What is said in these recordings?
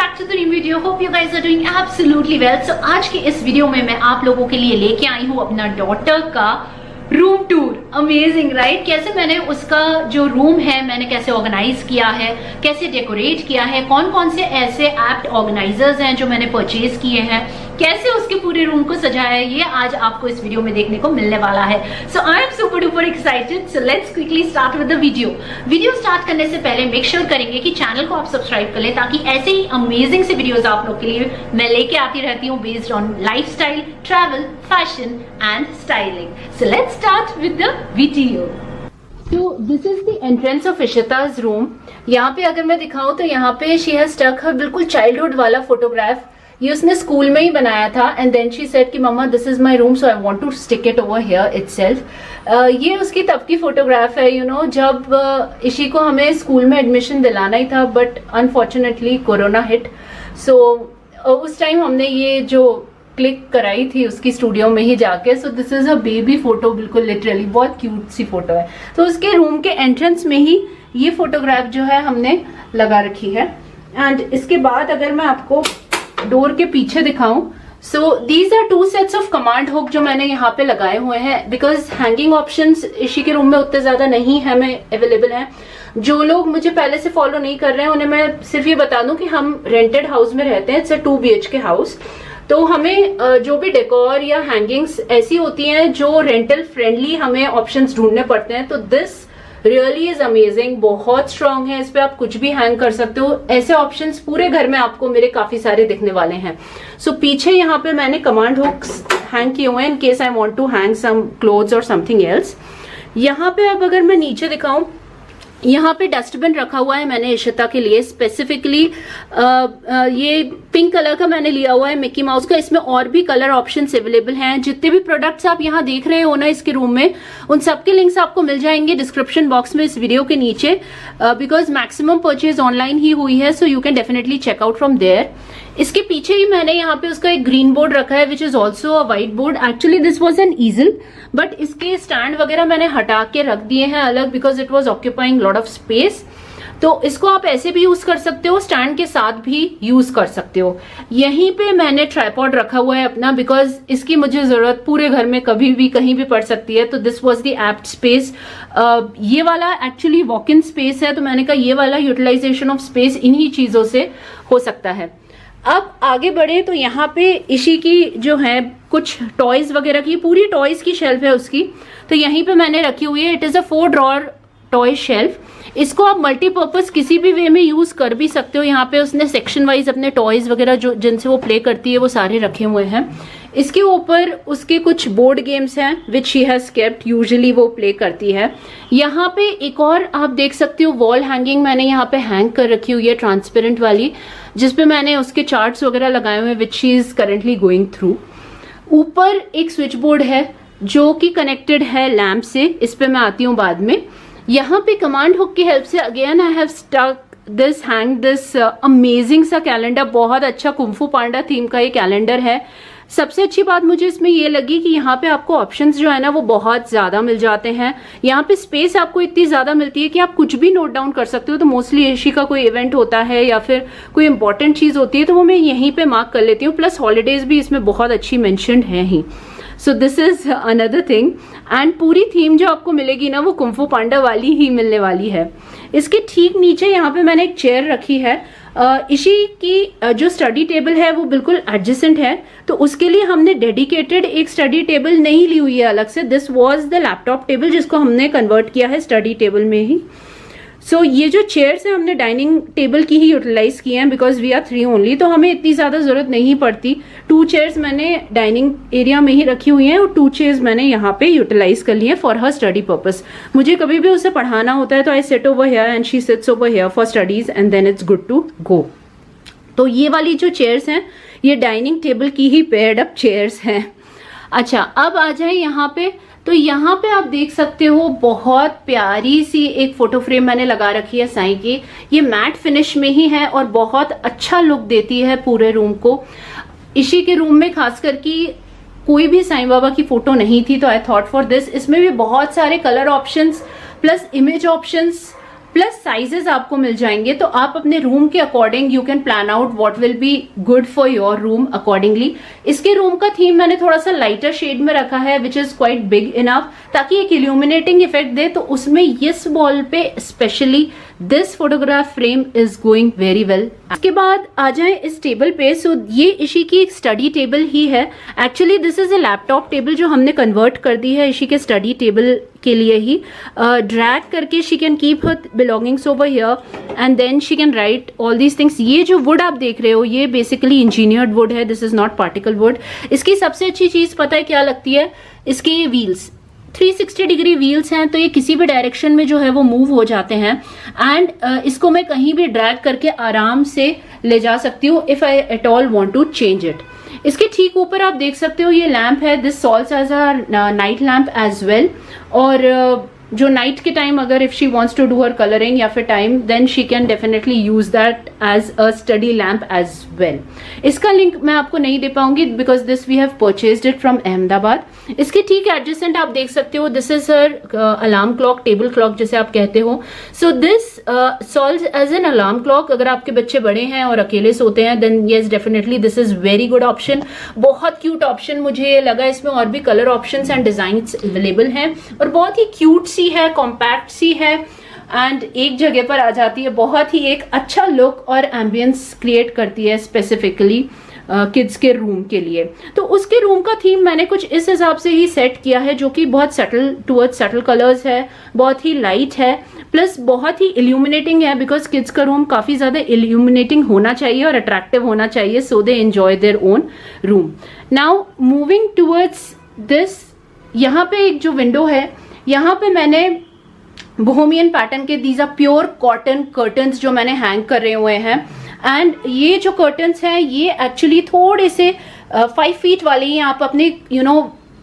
Back to the new video. Hope you guys are doing absolutely well. So आज के इस video में मैं आप लोगों के लिए लेके आई हूँ अपना डॉटर का रूम टूर। Amazing right? कैसे मैंने उसका जो रूम है मैंने कैसे ऑर्गेनाइज किया है, कैसे डेकोरेट किया है, कौन कौन से ऐसे एप्ट ऑर्गेनाइजर्स हैं जो मैंने परचेज किए हैं, कैसे उसके पूरे रूम को सजाया है, ये आज आपको इस वीडियो में देखने को मिलने वाला है। So I am super duper excited. So let's quickly start with the video start करने से पहले मेक श्योर करेंगे कि चैनल को आप सब्सक्राइब कर लें, ताकि ऐसे ही अमेजिंग से वीडियोस आप लोग के लिए मैं लेके आती रहती हूँ based on lifestyle, travel, fashion and styling. So let's start with the video. तो this is the entrance of Ishita's room. यहाँ पे अगर मैं दिखाऊं तो यहाँ पे शी हैज स्टक हर बिल्कुल चाइल्डहुड वाला फोटोग्राफ। ये उसने स्कूल में ही बनाया था एंड देन शी सेड कि मम्मा this is my room so I want to stick it over here itself. ये उसकी तब की फोटोग्राफ है जब इशी को हमें स्कूल में एडमिशन दिलाना ही था, बट अनफॉर्चुनेटली कोरोना हिट। सो उस टाइम हमने ये जो क्लिक कराई थी उसकी स्टूडियो में ही जाके। सो this is a baby photo, बिल्कुल लिटरली बहुत क्यूट सी फोटो है। तो उसके रूम के एंट्रेंस में ही ये फोटोग्राफ जो है हमने लगा रखी है। एंड इसके बाद अगर मैं आपको डोर के पीछे दिखाऊं, so these are 2 sets of command hook जो मैंने यहाँ पे लगाए हुए हैं, बिकॉज हैंगिंग ऑप्शंस इशी के रूम में उतने ज्यादा नहीं है में अवेलेबल हैं। जो लोग मुझे पहले से फॉलो नहीं कर रहे हैं उन्हें मैं सिर्फ ये बता दूं कि हम रेंटेड हाउस में रहते हैं। It's a 2 BHK house. तो हमें जो भी डेकोर या हैंगिंग्स ऐसी होती हैं जो रेंटल फ्रेंडली हमें ऑप्शंस ढूंढने पड़ते हैं। तो दिस रियली इज अमेजिंग, बहुत स्ट्रांग है, इस पे आप कुछ भी हैंग कर सकते हो। ऐसे ऑप्शंस पूरे घर में आपको मेरे काफी सारे दिखने वाले हैं। सो पीछे यहाँ पे मैंने कमांड हुक्स हैंग किए हुए हैं in case I want to hang some clothes और समथिंग एल्स। यहाँ पे अब अगर मैं नीचे दिखाऊं, यहाँ पे डस्टबिन रखा हुआ है मैंने इशिता के लिए स्पेसिफिकली। ये पिंक कलर का मैंने लिया हुआ है मिकी माउस का। इसमें और भी कलर ऑप्शंस अवेलेबल हैं। जितने भी प्रोडक्ट्स आप यहाँ देख रहे हो ना इसके रूम में, उन सबके लिंक्स आपको मिल जाएंगे डिस्क्रिप्शन बॉक्स में इस वीडियो के नीचे, बिकॉज मैक्सिमम परचेज ऑनलाइन ही हुई है। So you can definitely check out from there. इसके पीछे ही मैंने यहाँ पे उसका एक ग्रीन बोर्ड रखा है which is also a white board. Actually this was an ईजल, but इसके स्टैंड वगैरह मैंने हटा के रख दिए हैं अलग, because it was occupying lot of space. तो इसको आप ऐसे भी यूज कर सकते हो, स्टैंड के साथ भी यूज कर सकते हो। यहीं पे मैंने ट्राइपॉड रखा हुआ है अपना, बिकॉज इसकी मुझे जरूरत पूरे घर में कभी भी कहीं भी पड़ सकती है। तो this was the apt space. ये वाला एक्चुअली वॉक इन स्पेस है, तो मैंने कहा ये वाला यूटिलाइजेशन ऑफ स्पेस इन्हीं चीजों से हो सकता है। अब आगे बढ़े तो यहाँ पे इशी की जो है कुछ टॉयज वगैरह की पूरी टॉयज की शेल्फ है उसकी, तो यहीं पे मैंने रखी हुई है। It is a 4 drawer toy shelf. इसको आप मल्टीपर्पज किसी भी वे में यूज कर भी सकते हो। यहाँ पे उसने सेक्शन वाइज अपने टॉयज वगैरह जो जिनसे वो प्ले करती है वो सारे रखे हुए हैं। इसके ऊपर उसके कुछ बोर्ड गेम्स हैं विच शी हैज केप्ट, यूजुअली वो प्ले करती है। यहाँ पे एक और आप देख सकते हो वॉल हैंगिंग मैंने यहाँ पे हैंग कर रखी हुई है, ट्रांसपेरेंट वाली, जिसपे मैंने उसके चार्ट्स वगैरह लगाए हुए हैं which she is currently going through. ऊपर एक स्विच बोर्ड है जो कि कनेक्टेड है लैम्प से, इस पे मैं आती हूँ बाद में। यहाँ पे कमांड हुक की हेल्प से again I have stuck this amazing सा कैलेंडर। बहुत अच्छा कुंफू पांडा थीम का ये कैलेंडर है। सबसे अच्छी बात मुझे इसमें ये लगी कि यहाँ पे आपको ऑप्शंस जो है ना वो बहुत ज्यादा मिल जाते हैं। यहाँ पे स्पेस आपको इतनी ज्यादा मिलती है कि आप कुछ भी नोट डाउन कर सकते हो। तो मोस्टली इशी का कोई इवेंट होता है या फिर कोई इंपॉर्टेंट चीज होती है तो वो मैं यहीं पे मार्क कर लेती हूँ। प्लस हॉलीडेज भी इसमें बहुत अच्छी मेंशन्ड है ही। So this is another thing. And पूरी थीम जो आपको मिलेगी ना वो कुंफू पांडा वाली ही मिलने वाली है। इसके ठीक नीचे यहाँ पे मैंने एक चेयर रखी है। इशी की जो स्टडी टेबल है वो बिल्कुल एडजेसेंट है, तो उसके लिए हमने डेडिकेटेड एक स्टडी टेबल नहीं ली हुई है अलग से। This was the laptop table जिसको हमने कन्वर्ट किया है स्टडी टेबल में ही। सो ये जो चेयर्स है हमने डाइनिंग टेबल की ही यूटिलाइज की हैं, बिकॉज वी आर 3 ओनली, तो हमें इतनी ज्यादा जरूरत नहीं पड़ती। 2 चेयर्स मैंने डाइनिंग एरिया में ही रखी हुई हैं और 2 चेयर्स मैंने यहाँ पे यूटिलाइज कर ली है फॉर हर स्टडी पर्पस। मुझे कभी भी उसे पढ़ाना होता है तो I sit over here and she sits over here for studies and then it's good to go. तो ये वाली जो चेयर्स हैं ये डाइनिंग टेबल की ही पेयर्ड अप चेयर्स हैं। अच्छा, अब आ जाए यहाँ पे। तो यहाँ पे आप देख सकते हो बहुत प्यारी सी एक फोटो फ्रेम मैंने लगा रखी है साईं की। ये मैट फिनिश में ही है और बहुत अच्छा लुक देती है पूरे रूम को। इशी के रूम में खासकर की कोई भी साईं बाबा की फोटो नहीं थी, तो आई थॉट फॉर दिस। इसमें भी बहुत सारे colour options plus image options plus sizes आपको मिल जाएंगे, तो आप अपने रूम के according you can plan out what will be good for your room accordingly. इसके रूम का थीम मैंने थोड़ा सा लाइटर शेड में रखा है which is quite big enough, ताकि एक इल्यूमिनेटिंग इफेक्ट दे। तो उसमें इस वॉल पे specially this photograph frame is going very well. इसके बाद आ जाए इस टेबल पे। सो ये इशी की एक स्टडी टेबल ही है। Actually this is a laptop table जो हमने कन्वर्ट कर दी है इशी के स्टडी टेबल के लिए ही। ड्रैग करके she can keep her belongings over here and then she can write all these things. ये जो वुड आप देख रहे हो ये बेसिकली इंजीनियर्ड वुड है, this is not particle wood. इसकी सबसे अच्छी चीज पता है क्या लगती है, इसके व्हील्स 360 डिग्री व्हील्स हैं, तो ये किसी भी डायरेक्शन में जो है वो मूव हो जाते हैं। एंड इसको मैं कहीं भी ड्रैग करके आराम से ले जा सकती हूँ if I at all want to change it. इसके ठीक ऊपर आप देख सकते हो ये लैंप है, this solves as a night lamp as well. और जो नाइट के टाइम अगर if she wants to do her colouring या फिर time, then she can definitely use that as a study lamp as well. इसका link मैं आपको नहीं दे पाऊंगी because this we have purchased it from Ahmedabad. इसके ठीक एडजेसेंट आप देख सकते हो, this is her alarm clock, table clock जिसे आप कहते हो। So this solves as an alarm clock. अगर आपके बच्चे बड़े हैं और अकेले सोते हैं then yes definitely this is very good option. बहुत क्यूट ऑप्शन मुझे लगा, इसमें और भी colour options and designs available हैं और बहुत ही क्यूट सी है, कॉम्पैक्ट सी है एंड एक जगह पर आ जाती है। बहुत ही एक अच्छा लुक और एम्बियंस क्रिएट करती है स्पेसिफिकली किड्स के रूम के लिए। तो उसके रूम का थीम मैंने कुछ इस हिसाब से ही सेट किया है जो कि बहुत सटल टुवर्ड्स सटल कलर्स है, बहुत ही लाइट है, प्लस बहुत ही इल्यूमिनेटिंग है बिकॉज किड्स का रूम काफी ज्यादा इल्यूमिनेटिंग होना चाहिए और अट्रैक्टिव होना चाहिए so they enjoy their own room. Now moving towards this, यहाँ पे एक जो विंडो है यहाँ पे मैंने बोहेमियन पैटर्न के these are pure cotton curtains जो मैंने हैंग कर रहे हुए हैं। एंड ये जो कर्टन्स हैं ये एक्चुअली थोड़े से 5 फीट वाले ही, आप अपने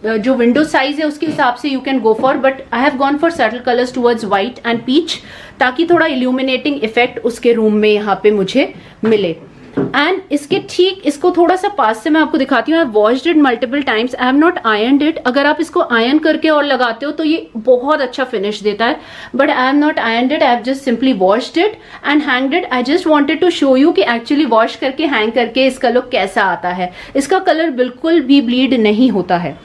जो विंडो साइज है उसके हिसाब से you can go for, but I have gone for subtle colours towards white and peach ताकि थोड़ा इल्यूमिनेटिंग इफेक्ट उसके रूम में यहाँ पे मुझे मिले। एंड इसके ठीक इसको थोड़ा सा पास से मैं आपको दिखाती हूँ। I washed it multiple times, I have not ironed it. अगर आप इसको आयरन करके और लगाते हो तो ये बहुत अच्छा फिनिश देता है, but I have not ironed it, I have just simply washed it and hanged it. I just wanted to show you कि एक्चुअली वॉश करके हैंग करके इसका लुक कैसा आता है। इसका कलर बिल्कुल भी ब्लीड नहीं होता है।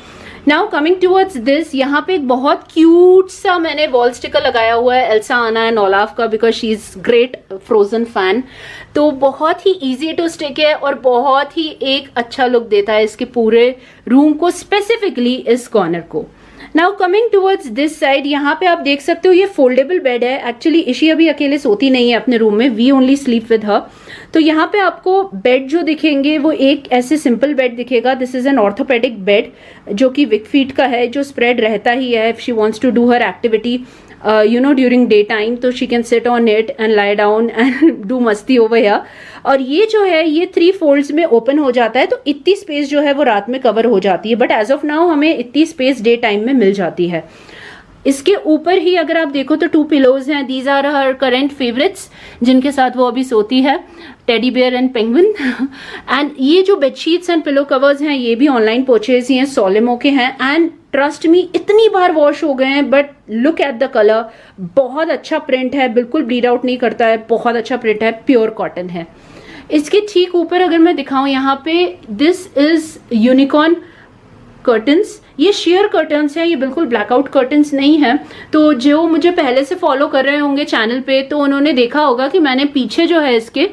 नाउ कमिंग टूवर्ड्स दिस, यहाँ पे एक बहुत क्यूट सा मैंने वॉल स्टिकर लगाया हुआ है एल्सा आना एंड ओलाफ का because she is great frozen fan. तो बहुत ही इजी टू स्टिक है और बहुत ही एक अच्छा लुक देता है इसके पूरे रूम को, स्पेसिफिकली इस कॉर्नर को। Now coming towards this side, यहाँ पे आप देख सकते हो ये फोल्डेबल बेड है। एक्चुअली इशी अभी अकेले सोती नहीं है अपने रूम में, we only sleep with her. तो यहाँ पे आपको बेड जो दिखेंगे वो एक ऐसे सिंपल बेड दिखेगा। This is an orthopaedic bed जो कि विक फीट का है, जो स्प्रेड रहता ही है if she wants to do her activity during day time, तो she can sit on it and lie down and do मस्ती ओवर हियर। और ये जो है ये 3 फोल्ड्स में ओपन हो जाता है, तो इतनी स्पेस जो है वो रात में कवर हो जाती है, बट एज ऑफ नाउ हमें इतनी स्पेस डे टाइम में मिल जाती है। इसके ऊपर ही अगर आप देखो तो 2 पिलोज हैं, these are her current favourites जिनके साथ वो अभी सोती है, teddy bear and penguin. And ये जो बेडशीट्स एंड पिलो कवर्स हैं ये भी ऑनलाइन परचेज ही हैं, सोलेमो के हैं। एंड ट्रस्ट मी इतनी बार वॉश हो गए हैं, but look at the colour, बहुत अच्छा प्रिंट है, बिल्कुल ब्लीड आउट नहीं करता है, बहुत अच्छा प्रिंट है, प्योर कॉटन है। इसके ठीक ऊपर अगर मैं दिखाऊं यहाँ पे, दिस इज यूनिकॉर्न कर्टन्स। ये शेयर कर्टन्स हैं, ये बिल्कुल ब्लैकआउट कर्टन्स नहीं है। तो जो मुझे पहले से फॉलो कर रहे होंगे चैनल पे तो उन्होंने देखा होगा कि मैंने पीछे जो है इसके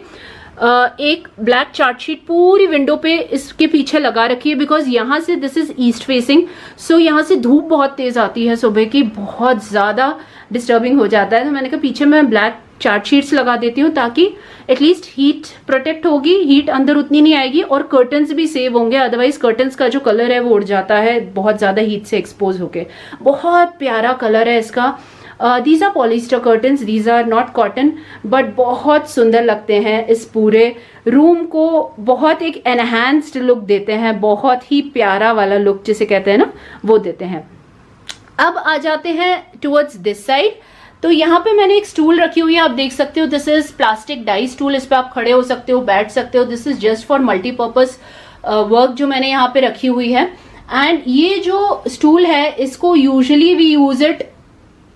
एक ब्लैक चार्ट शीट पूरी विंडो पे इसके पीछे लगा रखी है, बिकॉज यहाँ से दिस इज ईस्ट फेसिंग, सो यहाँ से धूप बहुत तेज आती है सुबह की, बहुत ज्यादा डिस्टर्बिंग हो जाता है। तो मैंने कहा पीछे मैं ब्लैक चार्ट शीट्स लगा देती हूँ ताकि एटलीस्ट हीट प्रोटेक्ट होगी, हीट अंदर उतनी नहीं आएगी और कर्टन्स भी सेव होंगे। अदरवाइज कर्टन्स का जो कलर है वो उड़ जाता है बहुत ज्यादा हीट से एक्सपोज होके। बहुत प्यारा कलर है इसका। These are polyester curtains, these are not cotton, but बहुत सुंदर लगते हैं, इस पूरे रूम को बहुत एक एनहांस्ड लुक देते हैं, बहुत ही प्यारा वाला लुक जिसे कहते हैं ना वो देते हैं। अब आ जाते हैं टुवर्ड्स दिस साइड। तो यहाँ पे मैंने एक स्टूल रखी हुई है, आप देख सकते हो, this is plastic die stool, इस पे आप खड़े हो सकते हो, बैठ सकते हो। This is just for multipurpose work जो मैंने यहाँ पे रखी हुई है। एंड ये जो स्टूल है इसको usually we use it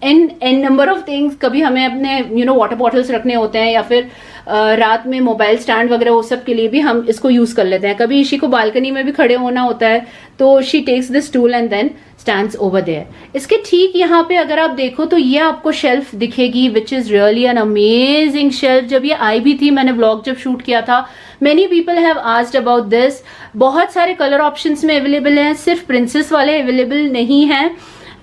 an number of things. कभी हमें अपने वाटर बॉटल्स रखने होते हैं, या फिर रात में मोबाइल स्टैंड वगैरह वो सब के लिए भी हम इसको यूज कर लेते हैं। कभी ईशी को बालकनी में भी खड़े होना होता है तो she takes this tool and then stands over there. इसके ठीक यहाँ पे अगर आप देखो तो ये आपको शेल्फ दिखेगी, which is really an amazing shelf. जब ये आई भी थी, मैंने व्लॉग जब शूट किया था, many people have asked about this. बहुत सारे कलर ऑप्शंस में अवेलेबल हैं, सिर्फ प्रिंसेस वाले अवेलेबल नहीं है।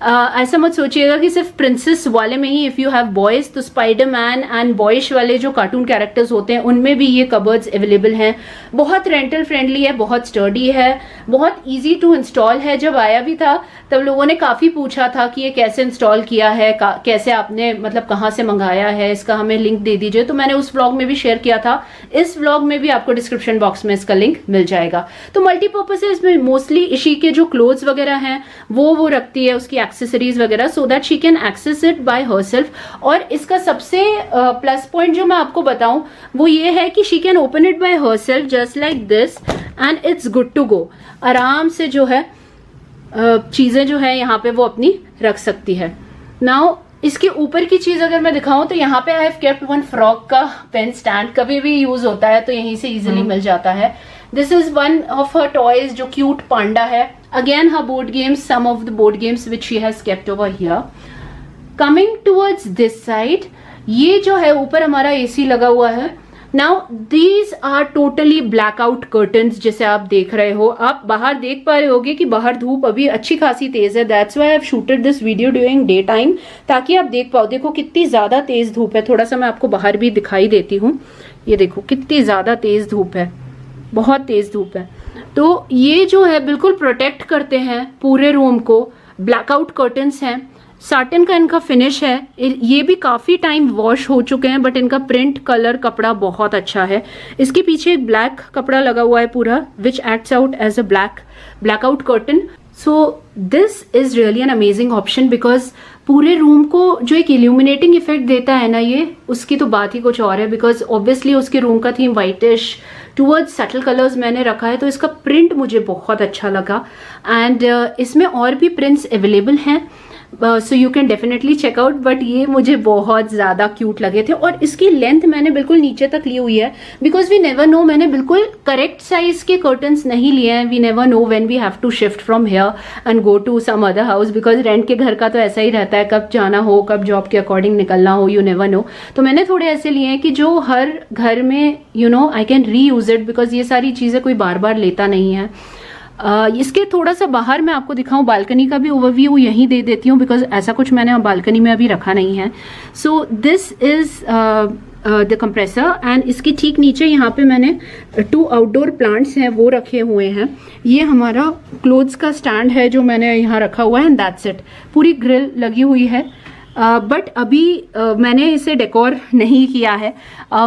ऐसा मत सोचिएगा कि सिर्फ प्रिंसेस वाले में ही। इफ यू हैव बॉयज तो स्पाइडरमैन एंड बॉयश वाले जो कार्टून कैरेक्टर्स होते हैं उनमें भी ये कबर्ड्स अवेलेबल हैं। बहुत रेंटल फ्रेंडली है, बहुत स्टर्डी है, बहुत इजी टू इंस्टॉल है। जब आया भी था तब लोगों ने काफी पूछा था कि ये कैसे इंस्टॉल किया है, कैसे आपने मतलब कहाँ से मंगाया है, इसका हमें लिंक दे दीजिए। तो मैंने उस व्लॉग में भी शेयर किया था, इस व्लॉग में भी आपको डिस्क्रिप्शन बॉक्स में इसका लिंक मिल जाएगा। तो मल्टीपर्पज है, इसमें मोस्टली इशी के जो क्लोथ्स वगैरह हैं वो रखती है, उसकी एक्सेसरीज वगैरह, so that she can access it by herself. और इसका सबसे प्लस पॉइंट जो मैं आपको बताऊं वो ये है कि she can open it by herself just like this and it's good to go. आराम से जो है चीजें जो है यहाँ पे वो अपनी रख सकती है। नाउ इसके ऊपर की चीज अगर मैं दिखाऊं तो यहाँ पे I have kept one frock का पेन स्टैंड, कभी भी यूज होता है तो यहीं से इजीली मिल जाता है। This is one of her toys जो क्यूट पांडा है। Again her board games, some of the board games which she has kept over here. Coming towards this side, ये जो है ऊपर हमारा एसी लगा हुआ है। Now these are totally blackout curtains, जैसे आप देख रहे हो। आप बाहर देख पा रहे होगे कि बाहर धूप अभी अच्छी खासी तेज है, that's why I have shooted this video during day time, ताकि आप देख पाओ। देखो कितनी ज्यादा तेज धूप है, थोड़ा सा मैं आपको बाहर भी दिखाई देती हूँ। ये देखो कितनी ज्यादा तेज धूप है, बहुत तेज धूप है। तो ये जो है बिल्कुल प्रोटेक्ट करते हैं पूरे रूम को। ब्लैकआउट कर्टन्स हैं, साटन का इनका फिनिश है। ये भी काफी टाइम वॉश हो चुके हैं, बट इनका प्रिंट कलर कपड़ा बहुत अच्छा है। इसके पीछे एक ब्लैक कपड़ा लगा हुआ है पूरा, which acts out as a blackout curtain. So this is really an amazing option, because पूरे रूम को जो एक इल्यूमिनेटिंग इफेक्ट देता है ना ये, उसकी तो बात ही कुछ और है। बिकॉज ऑब्वियसली उसके रूम का theme whitish towards subtle colours मैंने रखा है, तो इसका प्रिंट मुझे बहुत अच्छा लगा। एंड इसमें और भी प्रिंट्स अवेलेबल हैं, so you can definitely check out, but ये मुझे बहुत ज्यादा क्यूट लगे थे। और इसकी लेंथ मैंने बिल्कुल नीचे तक ली हुई है, बिकॉज वी नेवर नो, मैंने बिल्कुल करेक्ट साइज के कर्टन्स नहीं लिए हैं। We never know when we have to shift from here and go to some other house, because rent के घर का तो ऐसा ही रहता है, कब जाना हो, कब जॉब के अकॉर्डिंग निकलना हो, यू नेवर नो। तो मैंने थोड़े ऐसे लिए हैं कि जो हर घर में आई कैन री यूज इट, बिकॉज ये सारी चीजें कोई बार बार लेता नहीं है। इसके थोड़ा सा बाहर मैं आपको दिखाऊं, बालकनी का भी ओवरव्यू यहीं दे देती हूँ, बिकॉज ऐसा कुछ मैंने बालकनी में अभी रखा नहीं है। सो this is the compressor, and इसके ठीक नीचे यहाँ पे मैंने 2 आउटडोर प्लांट्स हैं वो रखे हुए हैं। ये हमारा क्लोथ्स का स्टैंड है जो मैंने यहाँ रखा हुआ है, एंड दैट्स इट। पूरी ग्रिल लगी हुई है, बट अभी मैंने इसे डेकोर नहीं किया है।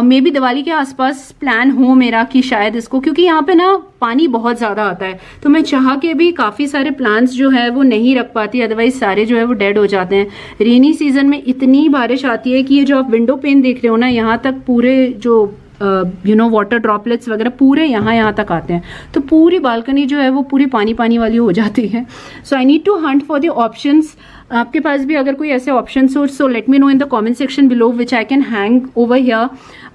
मे बी दिवाली के आसपास प्लान हो मेरा कि शायद इसको, क्योंकि यहाँ पे ना पानी बहुत ज़्यादा आता है, तो मैं चाह के भी काफ़ी सारे प्लांट्स जो है वो नहीं रख पाती, अदरवाइज सारे जो है वो डेड हो जाते हैं। रेनी सीजन में इतनी बारिश आती है कि ये जो आप विंडो पेन देख रहे हो ना, यहाँ तक पूरे जो वाटर ड्रॉपलेट्स वगैरह पूरे यहाँ तक आते हैं, तो पूरी बालकनी जो है वो पूरी पानी वाली हो जाती है। So I need to hunt for the options. आपके पास भी अगर कोई ऐसे ऑप्शंस हो, so let me know in the comment section below, which I can hang over here.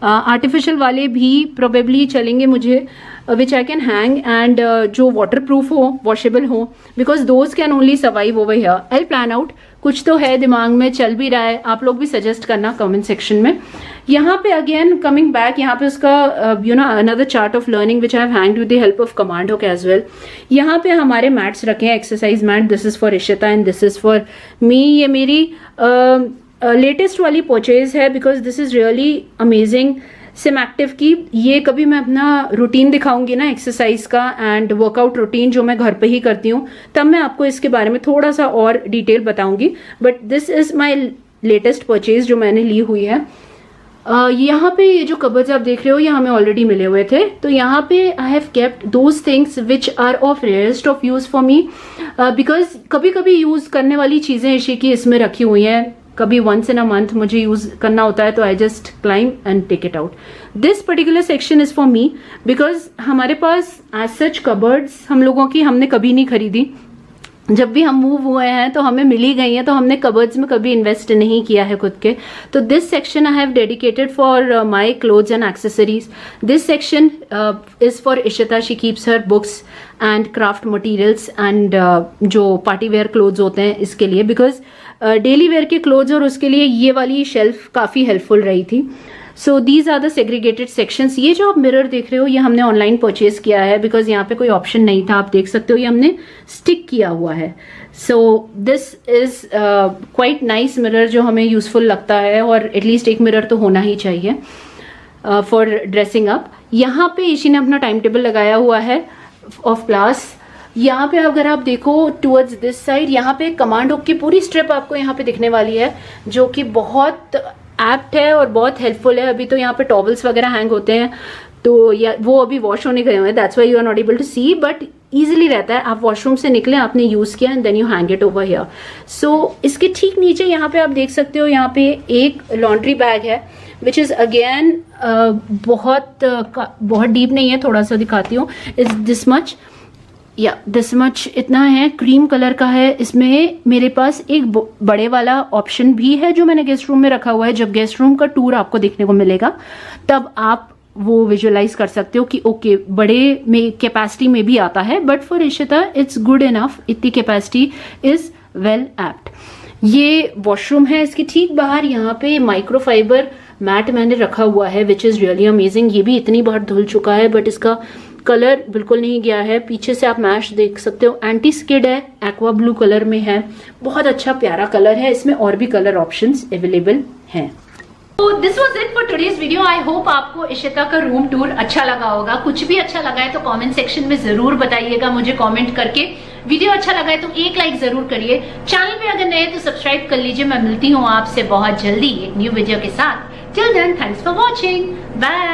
Artificial वाले भी प्रोबेबली चलेंगे मुझे, which I can hang, and जो वाटर प्रूफ हो, वॉशेबल हो, because those can only survive over here. I plan out, कुछ तो है दिमाग में, चल भी रहा है, आप लोग भी सजेस्ट करना कमेंट सेक्शन में। यहाँ पे अगेन कमिंग बैक, यहाँ पे उसका another chart of learning which I have hanged with the help of command hook as well. यहाँ पे हमारे मैट्स रखे हैं, exercise mat, this is for Ishita and this is for me. ये मेरी लेटेस्ट वाली परचेज है, because this is really amazing सिमएक्टिव की। ये कभी मैं अपना रूटीन दिखाऊंगी ना एक्सरसाइज का एंड वर्कआउट रूटीन जो मैं घर पे ही करती हूँ, तब मैं आपको इसके बारे में थोड़ा सा और डिटेल बताऊंगी, but this is my latest purchase जो मैंने ली हुई है। यहाँ पे ये जो कबर्ड्स आप देख रहे हो ये हमें ऑलरेडी मिले हुए थे, तो यहाँ पे I have kept those things which are of rarest of use for me, because कभी कभी यूज करने वाली चीजें इसी की इसमें रखी हुई हैं। कभी वंस इन अ मंथ मुझे यूज करना होता है, तो I just climb and take it out. This particular section is for me, because हमारे पास एज सच कबर्ड्स हम लोगों की हमने कभी नहीं खरीदी, जब भी हम मूव हुए हैं तो हमें मिली गई हैं, तो हमने कबर्ड्स में कभी इन्वेस्ट नहीं किया है खुद के। तो this section I have dedicated for my clothes and accessories. This section is for Ishita, she keeps her books and craft materials and जो पार्टी वेयर क्लोथ्स होते हैं इसके लिए, बिकॉज डेली वेयर के क्लोथ्स और उसके लिए ये वाली शेल्फ काफ़ी हेल्पफुल रही थी। So these are the segregated sections. ये जो आप मिरर देख रहे हो ये हमने ऑनलाइन परचेज किया है, बिकॉज यहाँ पे कोई ऑप्शन नहीं था, आप देख सकते हो ये हमने स्टिक किया हुआ है। सो this is quite nice mirror जो हमें यूजफुल लगता है, और एटलीस्ट एक मिरर तो होना ही चाहिए फॉर ड्रेसिंग अप। यहाँ पे ईशी ने अपना टाइम टेबल लगाया हुआ है ऑफ क्लास। यहाँ पे अगर आप देखो टूवर्ड्स दिस साइड, यहाँ पे कमांड हुक की पूरी स्ट्रिप आपको यहाँ पे दिखने वाली है, जो कि बहुत एप्ट है और बहुत हेल्पफुल है। अभी तो यहाँ पे टॉवल्स वगैरह हैंग होते हैं, तो या वो अभी वॉश होने गए हुए हैं, that's why you are not able to see, but easily रहता है। आप वॉशरूम से निकले, आपने यूज किया and then you hang it over here. So इसके ठीक नीचे यहाँ पे आप देख सकते हो, यहाँ पे एक लॉन्ड्री बैग है विच इज अगेन बहुत डीप नहीं है, थोड़ा सा दिखाती हूँ। इज दिस मच, या दिस मच इतना है, क्रीम कलर का है। इसमें मेरे पास एक बड़े वाला ऑप्शन भी है जो मैंने गेस्ट रूम में रखा हुआ है। जब गेस्ट रूम का टूर आपको देखने को मिलेगा तब आप वो विजुअलाइज कर सकते हो कि ओके बड़े में कैपेसिटी में भी आता है, but for Ishita it's good enough, इतनी कैपेसिटी इज वेल एप्ट। ये वॉशरूम है, इसके ठीक बाहर यहाँ पे माइक्रोफाइबर मैट मैंने रखा हुआ है विच इज रियली अमेजिंग। ये भी इतनी बार धुल चुका है बट इसका कलर बिल्कुल नहीं गया है। पीछे से आप मैश देख सकते हो, एंटी स्किड है, एक्वा ब्लू कलर में है, बहुत अच्छा प्यारा कलर है। इसमें और भी कलर ऑप्शंस अवेलेबल हैं। तो this was it for today's video. I hope आपको इशिता का रूम टूर अच्छा लगा होगा। कुछ भी अच्छा लगा है तो कमेंट सेक्शन में जरूर बताइएगा मुझे कमेंट करके। वीडियो अच्छा लगा है तो एक लाइक जरूर करिए। चैनल पे अगर नए तो सब्सक्राइब कर लीजिए। मैं मिलती हूँ आपसे बहुत जल्दी एक न्यू वीडियो के साथ। Till then, thanks for watching, bye.